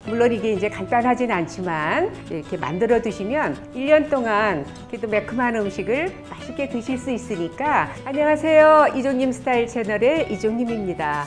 물론 이게 이제 간단하진 않지만 이렇게 만들어 두시면 1년 동안 그래도 매콤한 음식을 맛있게 드실 수 있으니까. 안녕하세요, 이종님 스타일 채널의 이종님입니다.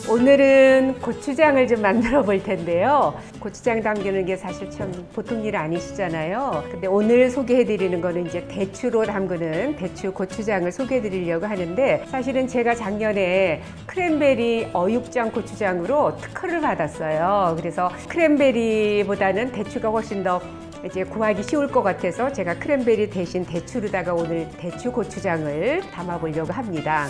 오늘은 고추장을 좀 만들어 볼 텐데요. 고추장 담그는 게 사실 참 보통 일 아니시잖아요. 근데 오늘 소개해 드리는 거는 이제 대추로 담그는 대추 고추장을 소개해 드리려고 하는데, 사실은 제가 작년에 크랜베리 어육장 고추장으로 특허를 받았어요. 그래서 크랜베리보다는 대추가 훨씬 더 이제 구하기 쉬울 것 같아서 제가 크랜베리 대신 대추로다가 오늘 대추 고추장을 담아 보려고 합니다.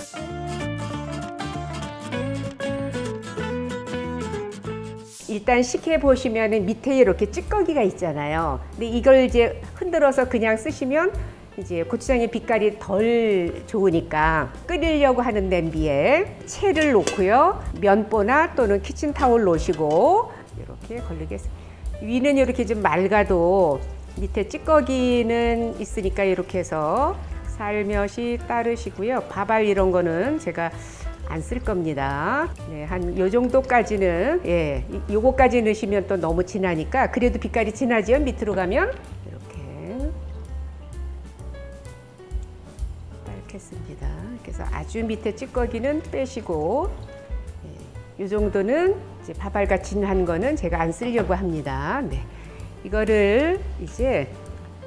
일단 식혜 보시면은 밑에 이렇게 찌꺼기가 있잖아요. 근데 이걸 이제 흔들어서 그냥 쓰시면 이제 고추장의 빛깔이 덜 좋으니까 끓이려고 하는 냄비에 채를 놓고요. 면보나 또는 키친타올 놓으시고 이렇게 걸르겠습니다. 위는 이렇게 좀 맑아도 밑에 찌꺼기는 있으니까 이렇게 해서 살며시 따르시고요. 밥알 이런 거는 제가 안 쓸 겁니다. 네, 한 요 정도까지는, 요거까지 넣으시면 또 너무 진하니까, 그래도 빛깔이 진하지요. 밑으로 가면 이렇게 따르겠습니다. 그래서 아주 밑에 찌꺼기는 빼시고, 요 정도는 이제 밥알과 진한 거는 제가 안 쓰려고 합니다. 네, 이거를 이제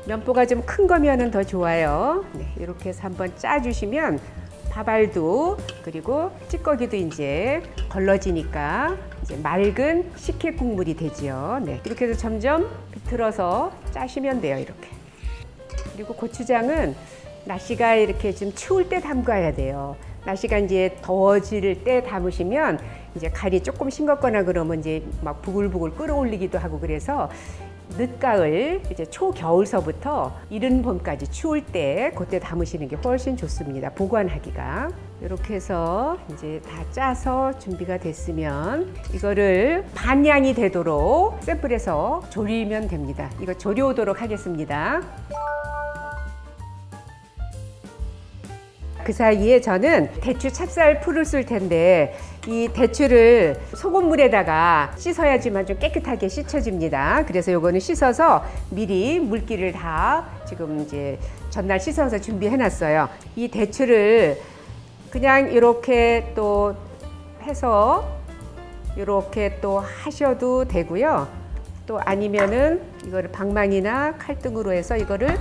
면보가 좀 큰 거면은 더 좋아요. 네, 이렇게 해서 한번 짜주시면 밥알도 그리고 찌꺼기도 이제 걸러지니까 이제 맑은 식혜 국물이 되지요. 네, 이렇게 해서 점점 비틀어서 짜시면 돼요. 이렇게. 그리고 고추장은 날씨가 이렇게 좀 추울 때 담가야 돼요. 날씨가 이제 더워질 때 담으시면 이제 간이 조금 싱겁거나 그러면 이제 막 부글부글 끓어올리기도 하고, 그래서 늦가을, 이제 초겨울서부터 이른 봄까지 추울 때 그때 담으시는 게 훨씬 좋습니다. 보관하기가. 이렇게 해서 이제 다 짜서 준비가 됐으면 이거를 반량이 되도록 센 불에서 졸이면 됩니다. 이거 졸여오도록 하겠습니다. 그 사이에 저는 대추 찹쌀 풀을 쓸 텐데, 이 대추를 소금물에다가 씻어야지만 좀 깨끗하게 씻혀집니다. 그래서 요거는 씻어서 미리 물기를 다 지금 이제 전날 씻어서 준비해 놨어요. 이 대추를 그냥 이렇게 또 해서 이렇게 또 하셔도 되고요. 또 아니면은 이거를 방망이나 칼등으로 해서 이거를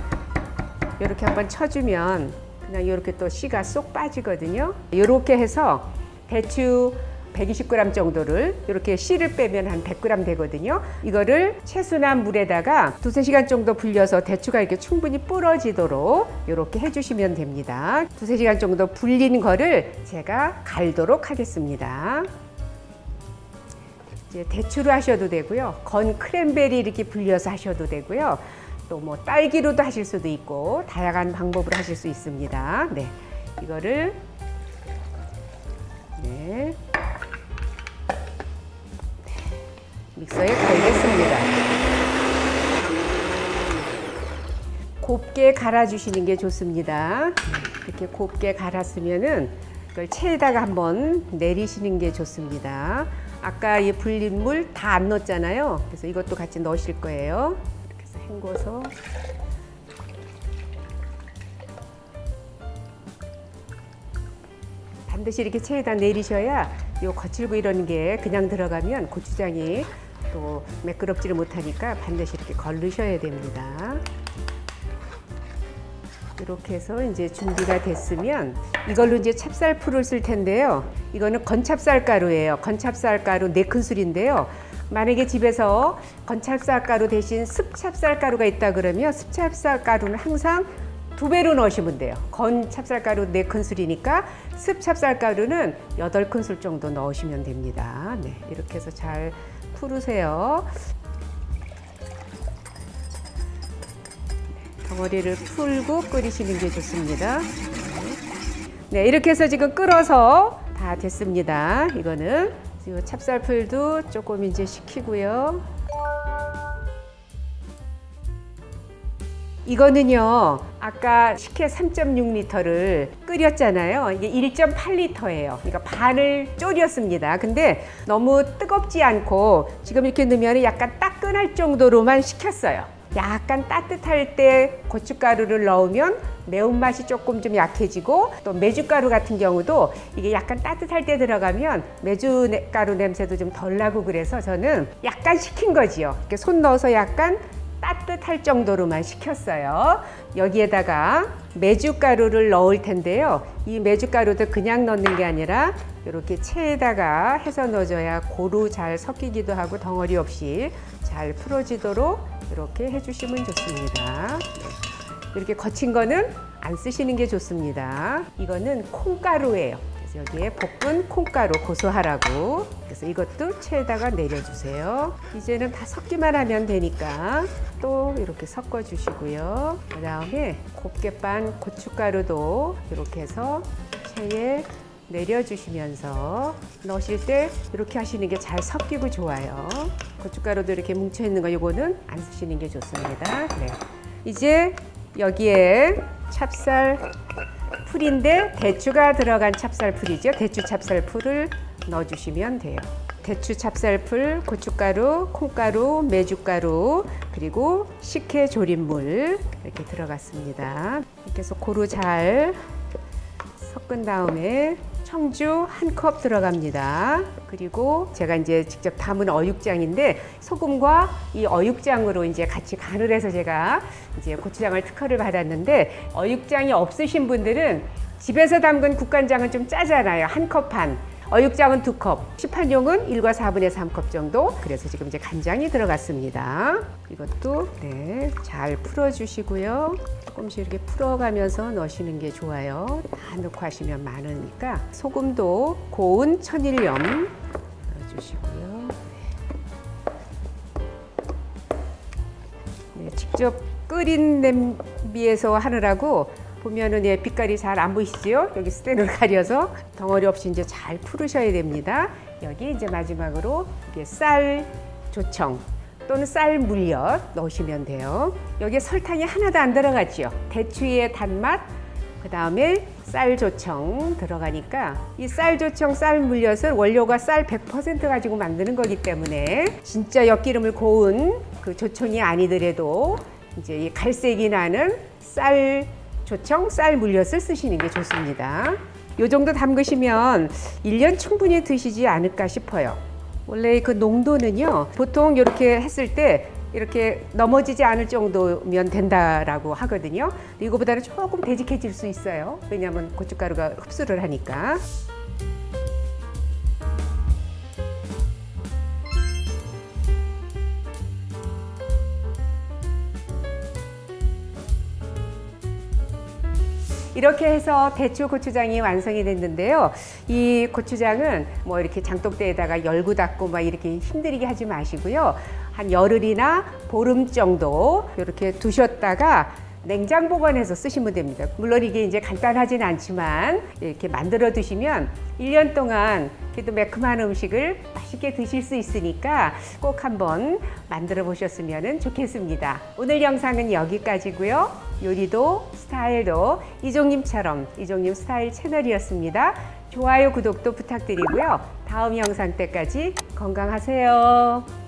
이렇게 한번 쳐주면 그냥 이렇게 또 씨가 쏙 빠지거든요. 이렇게 해서 대추 120g 정도를 이렇게 씨를 빼면 한 100g 되거든요. 이거를 채수난 물에다가 2~3시간 정도 불려서 대추가 이렇게 충분히 불어지도록 이렇게 해주시면 됩니다. 2~3시간 정도 불린 거를 제가 갈도록 하겠습니다. 이제 대추로 하셔도 되고요. 건 크랜베리 이렇게 불려서 하셔도 되고요. 또 뭐 딸기로도 하실 수도 있고 다양한 방법으로 하실 수 있습니다. 네, 이거를 믹서에 걸겠습니다. 곱게 갈아주시는 게 좋습니다. 이렇게 곱게 갈았으면은 이걸 체에다가 한번 내리시는 게 좋습니다. 아까 이 불린 물 다 안 넣었잖아요. 그래서 이것도 같이 넣으실 거예요. 이렇게 해서 헹궈서 반드시 이렇게 체에다 내리셔야 요 거칠고 이런 게 그냥 들어가면 고추장이 또 매끄럽지를 못하니까 반드시 이렇게 걸르셔야 됩니다. 이렇게 해서 이제 준비가 됐으면 이걸로 이제 찹쌀풀을 쓸 텐데요. 이거는 건찹쌀가루예요. 건찹쌀가루 4큰술인데요. 만약에 집에서 건찹쌀가루 대신 습찹쌀가루가 있다 그러면 습찹쌀가루는 항상 2배로 넣으시면 돼요. 건 찹쌀가루 4큰술이니까 습 찹쌀가루는 8큰술 정도 넣으시면 됩니다. 네, 이렇게 해서 잘 풀으세요. 덩어리를 풀고 끓이시는 게 좋습니다. 네, 이렇게 해서 지금 끓어서 다 됐습니다. 이거는 이 찹쌀풀도 조금 이제 식히고요. 이거는요, 아까 식혜 3.6리터를 끓였잖아요. 이게 1.8리터예요. 그러니까 반을 졸였습니다. 근데 너무 뜨겁지 않고 지금 이렇게 넣으면 약간 따끈할 정도로만 식혔어요. 약간 따뜻할 때 고춧가루를 넣으면 매운맛이 조금 좀 약해지고, 또 메주가루 같은 경우도 이게 약간 따뜻할 때 들어가면 메주가루 냄새도 좀 덜 나고, 그래서 저는 약간 식힌 거지요. 이렇게 손 넣어서 약간 따뜻할 정도로만 식혔어요. 여기에다가 메주가루를 넣을 텐데요. 이 메주가루도 그냥 넣는 게 아니라 이렇게 체에다가 해서 넣어줘야 고루 잘 섞이기도 하고 덩어리 없이 잘 풀어지도록 이렇게 해주시면 좋습니다. 이렇게 거친 거는 안 쓰시는 게 좋습니다. 이거는 콩가루예요. 그래서 여기에 볶은 콩가루 고소하라고. 그래서 이것도 체에다가 내려주세요. 이제는 다 섞기만 하면 되니까 또 이렇게 섞어 주시고요. 그 다음에 곱게 빤 고춧가루도 이렇게 해서 체에 내려주시면서 넣으실 때 이렇게 하시는 게 잘 섞이고 좋아요. 고춧가루도 이렇게 뭉쳐 있는 거 이거는 안 쓰시는 게 좋습니다. 네. 이제 여기에 찹쌀 풀인데 대추가 들어간 찹쌀 풀이죠. 대추 찹쌀 풀을 넣어주시면 돼요. 대추 찹쌀풀, 고춧가루, 콩가루, 메주가루, 그리고 식혜 졸인물 이렇게 들어갔습니다. 이렇게 해서 고루 잘 섞은 다음에 청주 1컵 들어갑니다. 그리고 제가 이제 직접 담은 어육장인데 소금과 이 어육장으로 이제 같이 간을 해서 제가 이제 고추장을 특허를 받았는데, 어육장이 없으신 분들은 집에서 담근 국간장은 좀 짜잖아요. 1컵 반. 어육장은 2컵, 시판용은 1과 4분의 3컵 정도. 그래서 지금 이제 간장이 들어갔습니다. 이것도 네, 잘 풀어주시고요. 조금씩 이렇게 풀어가면서 넣으시는 게 좋아요. 다 넣고 하시면 많으니까. 소금도 고운 천일염 넣어주시고요. 네, 직접 끓인 냄비에서 하느라고 보면은 예, 빛깔이 잘 안 보이시죠? 여기 스텐을 가려서 덩어리 없이 이제 잘 풀으셔야 됩니다. 여기 이제 마지막으로 이게 쌀 조청 또는 쌀 물엿 넣으시면 돼요. 여기에 설탕이 하나도 안 들어갔죠. 대추의 단맛, 그 다음에 쌀 조청 들어가니까 이 쌀 조청, 쌀 물엿은 원료가 쌀 100% 가지고 만드는 거기 때문에 진짜 엿기름을 고운 그 조청이 아니더라도 이제 이 갈색이 나는 쌀 조청, 쌀 물엿을 쓰시는 게 좋습니다. 이 정도 담그시면 1년 충분히 드시지 않을까 싶어요. 원래 그 농도는요, 보통 이렇게 했을 때 이렇게 넘어지지 않을 정도면 된다라고 하거든요. 이거보다는 조금 되직해질 수 있어요. 왜냐하면 고춧가루가 흡수를 하니까. 이렇게 해서 대추 고추장이 완성이 됐는데요. 이 고추장은 뭐 이렇게 장독대에다가 열고 닫고 막 이렇게 힘들게 하지 마시고요. 한 열흘이나 보름 정도 이렇게 두셨다가 냉장 보관해서 쓰시면 됩니다. 물론 이게 이제 간단하진 않지만 이렇게 만들어 두시면 1년 동안 그래도 매콤한 음식을 맛있게 드실 수 있으니까 꼭 한번 만들어 보셨으면 좋겠습니다. 오늘 영상은 여기까지고요. 요리도 스타일도 이종님처럼 이종님 스타일 채널이었습니다. 좋아요, 구독도 부탁드리고요. 다음 영상 때까지 건강하세요.